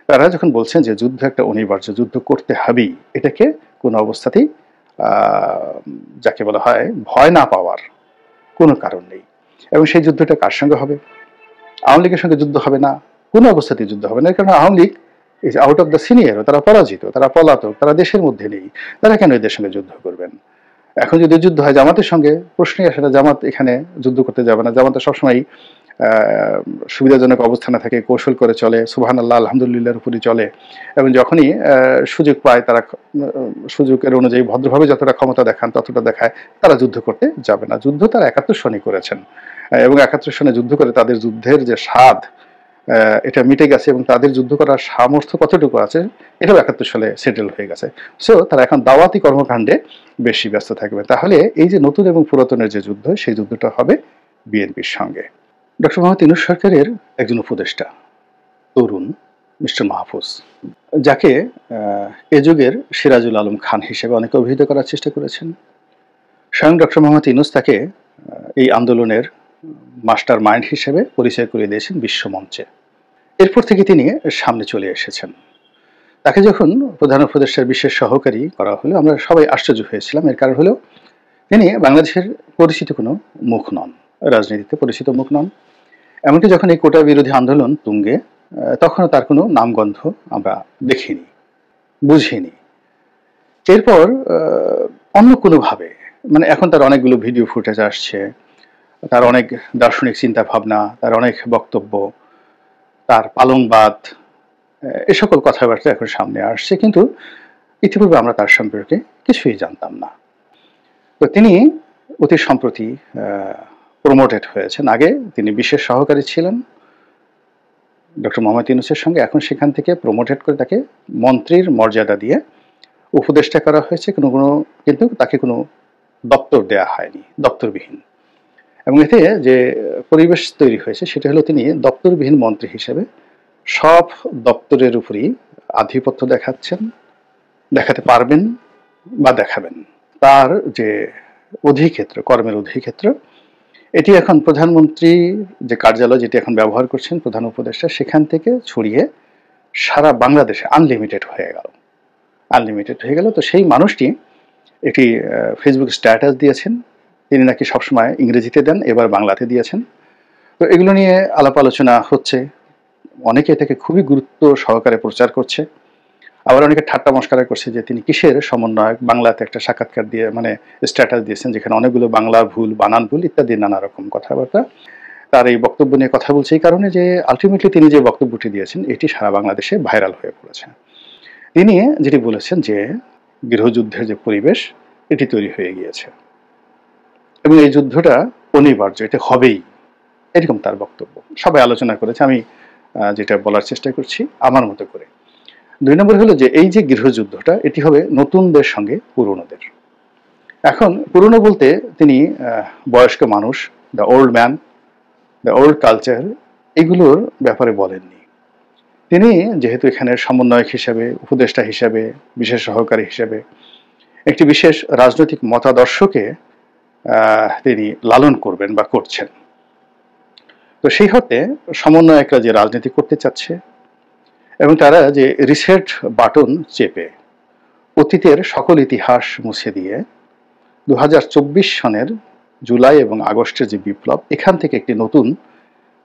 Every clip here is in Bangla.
তারা যখন বলছেন যে যুদ্ধ একটা অনিবার্য, যুদ্ধ করতে হবেই, এটাকে কোনো অবস্থাতেই যাকে বলা হয় ভয় না পাওয়ার কোনো কারণ নেই। এবং সেই যুদ্ধটা কার সঙ্গে হবে? আওয়ামী লীগের সঙ্গে যুদ্ধ হবে না, কোনো অবস্থাতেই যুদ্ধ হবে না। কারণ Awami League is out of the senior, তারা পরাজিত, তারা পলাতক, তারা দেশের মধ্যে নেই। তারা কেন এদের সঙ্গে যুদ্ধ করবেন? এখন যদি যুদ্ধ হয় জামাতের সঙ্গে, প্রশ্নই আসে না, জামাত এখানে যুদ্ধ করতে যাবে না। জামাত সবসময় সুবিধাজনক অবস্থানে থাকে, কৌশল করে চলে, সুবহানাল্লাহ আলহামদুলিল্লাহর উপরই চলে। এবং যখনই সুযোগ পায় তারা সুযোগের অনুযায়ী ভদ্রভাবে যতটা ক্ষমতা দেখান ততটা দেখায়, তারা যুদ্ধ করতে যাবে না। যুদ্ধ তারা ৭১ সনে করেছেন, এবং ৭১ সনে যুদ্ধ করে তাদের যুদ্ধের যে স্বাদ এটা মিটে গেছে, এবং তাদের যুদ্ধ করার সামর্থ্য কতটুকু আছে এটাও ৭১ সালে সেটেল হয়ে গেছে। সো তারা এখন দাওয়াতি কর্মকাণ্ডে বেশি ব্যস্ত থাকবে। তাহলে এই যে নতুন এবং পুরাতনের যে যুদ্ধ, সেই যুদ্ধটা হবে বিএনপির সঙ্গে। ডক্টর মোহাম্মদ ইউনূস সরকারের একজন উপদেষ্টা তরুণ মিস্টার মাহফুজ, যাকে এ যুগের সিরাজুল আলম খান হিসেবে অনেকে অভিহিত করার চেষ্টা করেছেন। স্বয়ং ডক্টর মোহাম্মদ ইউনূস তাকে এই আন্দোলনের মাস্টার মাইন্ড হিসেবে পরিচয় করিয়ে দিয়েছেন বিশ্বমঞ্চে। এরপর থেকে তিনি সামনে চলে এসেছেন। তাকে যখন প্রধান উপদেষ্টার বিশেষ সহকারী করা হলো, আমরা সবাই আশ্চর্য হয়েছিলাম। এর কারণ হলো তিনি বাংলাদেশের পরিচিত কোনো মুখ নন, রাজনীতিতে পরিচিত মুখ নন। এমনকি যখন এই কোটা বিরোধী আন্দোলন তুঙ্গে, তখনও তার কোনো নামগন্ধ আমরা দেখিনি, বুঝিনি। এরপর অন্য কোনোভাবে, মানে এখন তার অনেকগুলো ভিডিও ফুটেজ আসছে, তার অনেক দার্শনিক চিন্তা ভাবনা, তার অনেক বক্তব্য, তার পালংবাদ, এ সকল কথাবার্তা এখন সামনে আসছে। কিন্তু ইতিপূর্বে আমরা তার সম্পর্কে কিছুই জানতাম না। তো তিনি অতি সম্প্রতি প্রমোটেড হয়েছেন। আগে তিনি বিশেষ সহকারী ছিলেন ডক্টর মোহাম্মদ ইউনূসের সঙ্গে, এখন সেখান থেকে প্রমোটেড করে তাকে মন্ত্রীর মর্যাদা দিয়ে উপদেষ্টা করা হয়েছে। কিন্তু তাকে কোনো দপ্তর দেয়া হয়নি, দপ্তরবিহীন। এবং এতে যে পরিবেশ তৈরি হয়েছে সেটা হলো তিনি দপ্তরবিহীন মন্ত্রী হিসেবে সব দপ্তরের উপরই আধিপত্য দেখাতে পারবেন বা দেখাবেন। তার যে অধিক্ষেত্র, কর্মের অধিক্ষেত্র, এটি এখন প্রধানমন্ত্রী যে কার্যালয় যেটি এখন ব্যবহার করছেন প্রধান উপদেষ্টা, সেখান থেকে ছড়িয়ে সারা বাংলাদেশে আনলিমিটেড হয়ে গেল। তো সেই মানুষটি একটি ফেসবুক স্ট্যাটাস দিয়েছেন, তিনি নাকি সবসময় ইংরেজিতে দেন, এবার বাংলাতে দিয়েছেন। তো এগুলো নিয়ে আলাপ আলোচনা হচ্ছে, অনেকে এটাকে খুবই গুরুত্ব সহকারে প্রচার করছে, আবার অনেকে ঠাট্টা মস্করা করছে যে তিনি কিসের সমন্বয়ক। বাংলাতে একটা সাক্ষাৎকার দিয়ে, মানে স্ট্যাটাস দিয়েছেন যেখানে অনেকগুলো বাংলা ভুল, বানান ভুল ইত্যাদি নানা রকম কথাবার্তা। তার এই বক্তব্য নিয়ে কথা বলছে এই কারণে যে আলটিমেটলি তিনি যে বক্তব্যটি দিয়েছেন এটি সারা বাংলাদেশে ভাইরাল হয়ে পড়েছে। তিনি যেটি বলেছেন যে গৃহযুদ্ধের যে পরিবেশ এটি তৈরি হয়ে গিয়েছে এবং এই যুদ্ধটা অনিবার্য, এটা হবেই, এরকম তার বক্তব্য। সবাই আলোচনা করেছে, আমি যেটা বলার চেষ্টা করছি আমার মতো করে। ২ নম্বর হলো যে এই যে গৃহযুদ্ধটা এটি হবে নতুনদের সঙ্গে পুরনোদের। এখন পুরনো বলতে তিনি বয়স্ক মানুষ, the old man, the old culture, এগুলোর ব্যাপারে বলেননি। তিনি যেহেতু এখানে সমন্বয়ক হিসেবে, উপদেষ্টা হিসেবে, বিশেষ সহকারী হিসেবে একটি বিশেষ রাজনৈতিক মতাদর্শকে তিনি লালন করবেন বা করছেন। তো সেই হতে সমন্বয়করা যে রাজনীতি করতে চাচ্ছে এবং তারা যে রিসেট বাটন চেপে অতীতের সকল ইতিহাস মুছে দিয়ে ২০২৪ সনের জুলাই এবং আগস্টের যে বিপ্লব, এখান থেকে একটি নতুন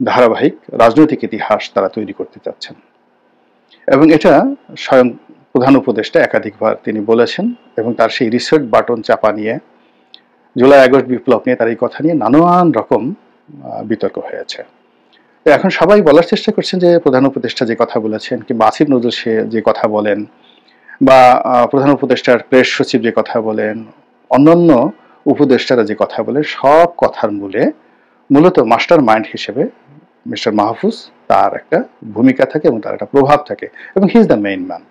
ধারাবাহিক রাজনৈতিক ইতিহাস তারা তৈরি করতে চাচ্ছেন। এবং এটা স্বয়ং প্রধান উপদেষ্টা একাধিকবার তিনি বলেছেন এবং তার সেই রিসেট বাটন চাপা নিয়ে, জুলাই আগস্ট বিপ্লব নিয়ে তার এই কথা নিয়ে নানান রকম বিতর্ক হয়েছে। এখন সবাই বলার চেষ্টা করছেন যে প্রধান উপদেষ্টা যে কথা বলেছেন, কিংবা আসিফ নজরুল সে যে কথা বলেন, বা প্রধান উপদেষ্টার প্রেস সচিব যে কথা বলেন, অন্যান্য উপদেষ্টারা যে কথা বলেন, সব কথার মূলত মাস্টার মাইন্ড হিসেবে মিস্টার মাহফুজ, তার একটা ভূমিকা থাকে এবং তার একটা প্রভাব থাকে এবং he is the main man.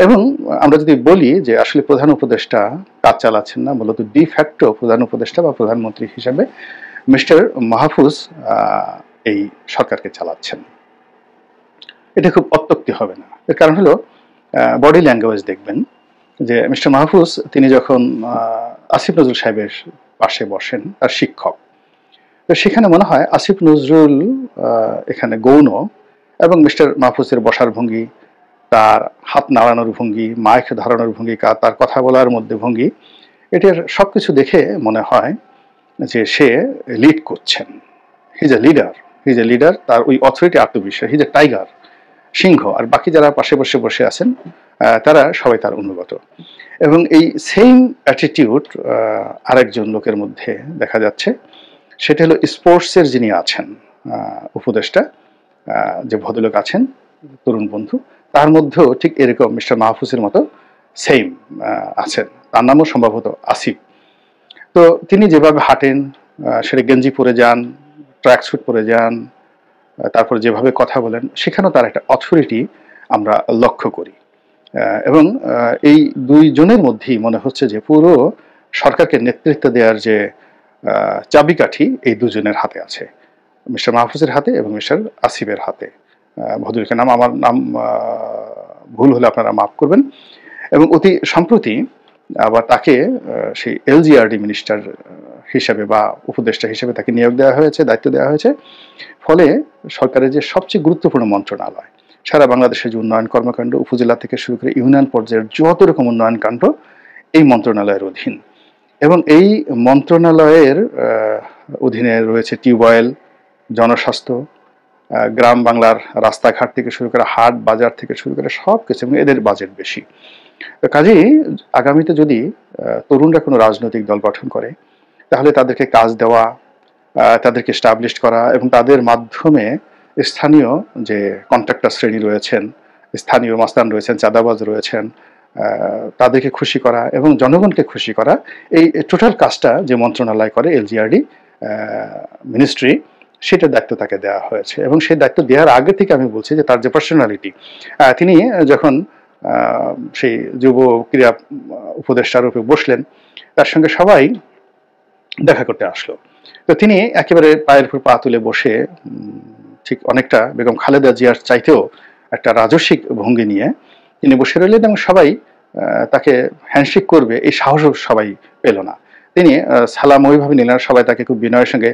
এবং আমরা যদি বলি যে আসলে প্রধান উপদেষ্টা কাজ চালাচ্ছেন না, মূলত ডিফ্যাক্টো প্রধান উপদেষ্টা বা প্রধানমন্ত্রী হিসেবে মিস্টার মাহফুজ এই সরকারকে চালাচ্ছেন। এটা খুব অত্যুক্তি হবে না। এর কারণ হলো বডি ল্যাঙ্গুয়েজ দেখবেন যে মিস্টার মাহফুজ তিনি যখন আসিফ নজরুল সাহেবের পাশে বসেন, তার শিক্ষক, তো সেখানে মনে হয় আসিফ নজরুল এখানে গৌণ এবং মিস্টার মাহফুজের বসার ভঙ্গি, তার হাত নাড়ানোর ভঙ্গি, মাইক ধরানোর ভঙ্গি, তার কথা বলার মধ্যে ভঙ্গি, এটার সবকিছু দেখে মনে হয় যে সে লিড করছেন। He is a leader, he is a leader. তার ওই অথরিটি, আত্মবিশ্বাস, হি ইজ এ টাইগার, সিংহ। আর বাকি যারা পাশে বসে আছেন তারা সবাই তার অনুগত। এবং এই সেম অ্যাটিটিউড আরেকজন লোকের মধ্যে দেখা যাচ্ছে। সেটা হলো স্পোর্টসের যিনি আছেন উপদেষ্টা, যে ভদ্রলোক আছেন, তরুণ বন্ধু, তার মধ্যেও ঠিক এরকম মিস্টার মাহফুজের মতো সেম আছেন। তার নামও সম্ভবত আসিফ। তো তিনি যেভাবে হাঁটেন, সেটা গেঞ্জি পরে যান, ট্র্যাক স্যুট পরে যান, তারপর যেভাবে কথা বলেন, সেখানেও তার একটা অথরিটি আমরা লক্ষ্য করি। এবং এই দুইজনের মধ্যেই মনে হচ্ছে যে পুরো সরকারকে নেতৃত্ব দেওয়ার যে চাবিকাঠি এই দুজনের হাতে আছে, মিস্টার মাহফুজের হাতে এবং মিস্টার আসিফের হাতে। ভদ্রলোকের নাম, আমার নাম ভুল হলে আপনারা মাফ করবেন। এবং অতি সম্প্রতি আবার তাকে সেই এলজিআরডি মিনিস্টার হিসেবে বা উপদেষ্টা হিসেবে তাকে নিয়োগ দেওয়া হয়েছে, দায়িত্ব দেওয়া হয়েছে। ফলে সরকারের যে সবচেয়ে গুরুত্বপূর্ণ মন্ত্রণালয়, সারা বাংলাদেশের যে উন্নয়ন কর্মকাণ্ড, উপজেলা থেকে শুরু করে ইউনিয়ন পর্যায়ের যত রকম উন্নয়ন কাণ্ড এই মন্ত্রণালয়ের অধীন। এবং এই মন্ত্রণালয়ের অধীনে রয়েছে টিউবওয়েল, জনস্বাস্থ্য, গ্রাম বাংলার রাস্তাঘাট থেকে শুরু করে হাট বাজার থেকে শুরু করে সব কিছু, এবং এদের বাজেট বেশি। কাজেই আগামীতে যদি তরুণরা কোনো রাজনৈতিক দল গঠন করে, তাহলে তাদেরকে কাজ দেওয়া, তাদেরকে এস্টাবলিশ করা এবং তাদের মাধ্যমে স্থানীয় যে কন্ট্রাক্টর শ্রেণী রয়েছেন, স্থানীয় মাস্তান রয়েছেন, চাঁদাবাজ রয়েছেন, তাদেরকে খুশি করা এবং জনগণকে খুশি করা, এই টোটাল কাজটা যে মন্ত্রণালয় করে, এলজিআরডি মিনিস্ট্রি, সেটার দায়িত্ব তাকে দেওয়া হয়েছে। এবং সেই দায়িত্ব দেওয়ার আগে থেকে আমি বলছি যে তার যে পার্সোনালিটি, তিনি যখন সেই যুব ক্রীড়া উপদেষ্টার রূপে বসলেন, তার সঙ্গে সবাই দেখা করতে আসলো। তো তিনি একেবারে পায়ের উপর পা তুলে বসে, ঠিক অনেকটা বেগম খালেদা জিয়ার চাইতেও একটা রাজস্বিক ভঙ্গি নিয়ে তিনি বসে রইলেন, এবং সবাই তাকে হ্যান্ডশেক করবে এই সাহসও সবাই পেল না। তিনি সালাম ওইভাবে নিলেন, সবাই তাকে খুব বিনয়ের সঙ্গে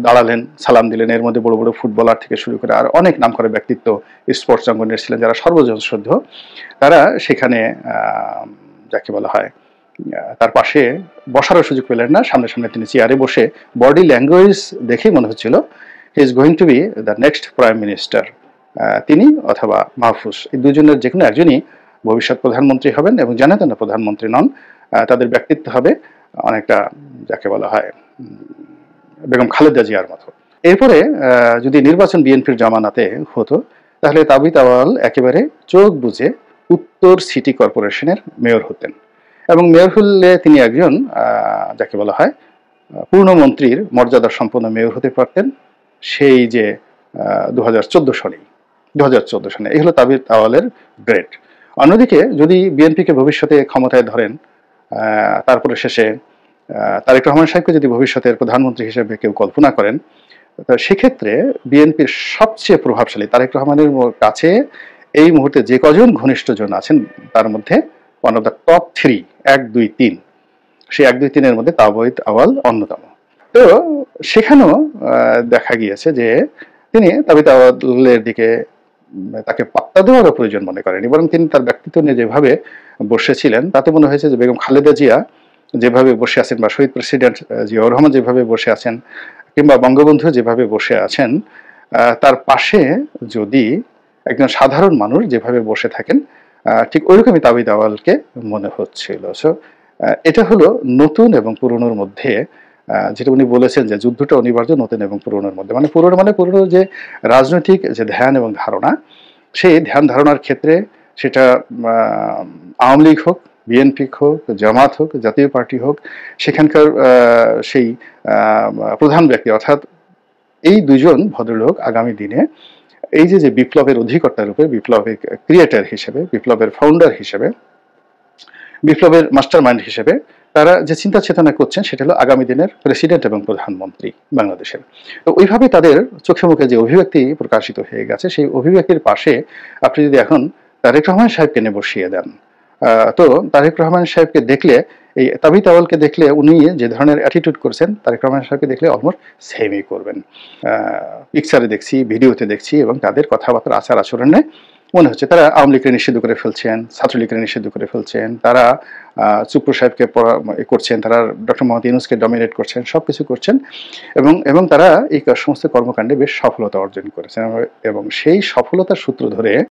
দাঁড়ালেন, সালাম দিলেন। এর মধ্যে বড় বড় ফুটবলার থেকে শুরু করে আর অনেক নামকরা ব্যক্তিত্ব স্পোর্টস জগতের ছিলেন, যারা সর্বজন শ্রদ্ধ। তারা সেখানে যাকে বলা হয় তার পাশে বসারও সুযোগ পেলেন না। সামনে সামনে তিনি চেয়ারে বসে, বডি ল্যাঙ্গুয়েজ দেখেই মনে হচ্ছিল he is going to B the next prime minister. তিনি অথবা মাহফুজ, এই দুজনের যে কোনো একজনই ভবিষ্যৎ প্রধানমন্ত্রী হবেন, এবং জানেন না প্রধানমন্ত্রী নন। তাদের ব্যক্তিত্ব হবে অনেকটা যাকে বলা হয় বেগম খালেদা জিয়ার মতো। এরপরে যদি নির্বাচন বিএনপির জামানাতে হতো, তাহলে তাবিত আওয়াল একেবারে চোখ বুজে উত্তর সিটি কর্পোরেশনের মেয়র হতেন, এবং মেয়র হলে তিনি একজন যাকে বলা হয় পূর্ণমন্ত্রীর মর্যাদা সম্পন্ন মেয়র হতে পারতেন। সেই যে 2014 সনে এই হলো তাবিত আওয়ালের গ্রেড। অন্যদিকে যদি বিএনপিকে ভবিষ্যতে ক্ষমতায় ধরেন, তারপরে শেষে তারেক রহমান সাহেবকে যদি ভবিষ্যতের প্রধানমন্ত্রী হিসেবে কেউ কল্পনা করেন, সেক্ষেত্রে বিএনপির সবচেয়ে প্রভাবশালী তারেক রহমানের কাছে এই মুহূর্তে যে কজন ঘনিষ্ঠজন আছেন, তার মধ্যে ওয়ান অফ দ্য টপ 3, 1, 2, 3, সেই 1, 2, 3-এর মধ্যে তাবিত আওয়াল অন্যতম। তো সেখানেও দেখা গিয়েছে যে তিনি তাবিত আওয়ালের দিকে তাকে পাত্তা দেওয়ারও প্রয়োজন মনে করেনি, বরং তিনি তার ব্যক্তিত্ব নিয়ে যেভাবে বসেছিলেন, তাতে মনে হয়েছে যে বেগম খালেদা জিয়া যেভাবে বসে আছেন, বা শহীদ প্রেসিডেন্ট জিয়াউর রহমান যেভাবে বসে আছেন, কিংবা বঙ্গবন্ধু যেভাবে বসে আছেন, তার পাশে যদি একজন সাধারণ মানুষ যেভাবে বসে থাকেন, ঠিক ওইরকমই তাবিত আওয়ালকে মনে হচ্ছিল। সো এটা হলো নতুন এবং পুরনোর মধ্যে, যেটা উনি বলেছেন যে যুদ্ধটা অনিবার্য নতুন এবং পুরনোর মধ্যে। মানে পুরনো যে রাজনৈতিক যে ধ্যান এবং ধারণা, সেই ধ্যান ধারণার ক্ষেত্রে সেটা আওয়ামী লীগ হোক, বিএনপি হোক, জামাত হোক, জাতীয় পার্টি হোক, সেখানকার সেই প্রধান ব্যক্তি অর্থাৎ এই দুজন ভদ্রলোক আগামী দিনে এই যে বিপ্লবের অধিকর্তা রূপে, বিপ্লবের ক্রিয়েটার হিসেবে, বিপ্লবের ফাউন্ডার হিসেবে, বিপ্লবের মাস্টার মাইন্ড হিসেবে তারা যে চিন্তা চেতনা করছেন, সেটা হলো আগামী দিনের প্রেসিডেন্ট এবং প্রধানমন্ত্রী বাংলাদেশের। তো ওইভাবে তাদের চোখে মুখে যে অভিব্যক্তি প্রকাশিত হয়ে গেছে, সেই অভিব্যক্তির পাশে আপনি যদি এখন তারেক রহমান সাহেবকে এনে বসিয়ে দেন, তো তারেক রহমান সাহেবকে দেখলে, এই তাবিত আওয়ালকে দেখলে উনি যে ধরনের অ্যাটিটিউড করছেন, তারেক রহমান সাহেবকে দেখলে অলমোস্ট সেমই করবেন। পিকচারে দেখছি, ভিডিওতে দেখছি, এবং তাদের কথাবার্তা আচার আচরণে মনে হচ্ছে তারা আওয়ামী লীগকে নিষিদ্ধ করে ফেলছেন, ছাত্রলীগকে নিষিদ্ধ করে ফেলছেন, তারা চুপ্পু সাহেবকে করছেন, তারা ডক্টর মোহাম্মদ ইউনূসকে ডমিনেট করছেন, সবকিছু করছেন এবং তারা এই সমস্ত কর্মকাণ্ডে বেশ সফলতা অর্জন করেছেন এবং সেই সফলতার সূত্র ধরে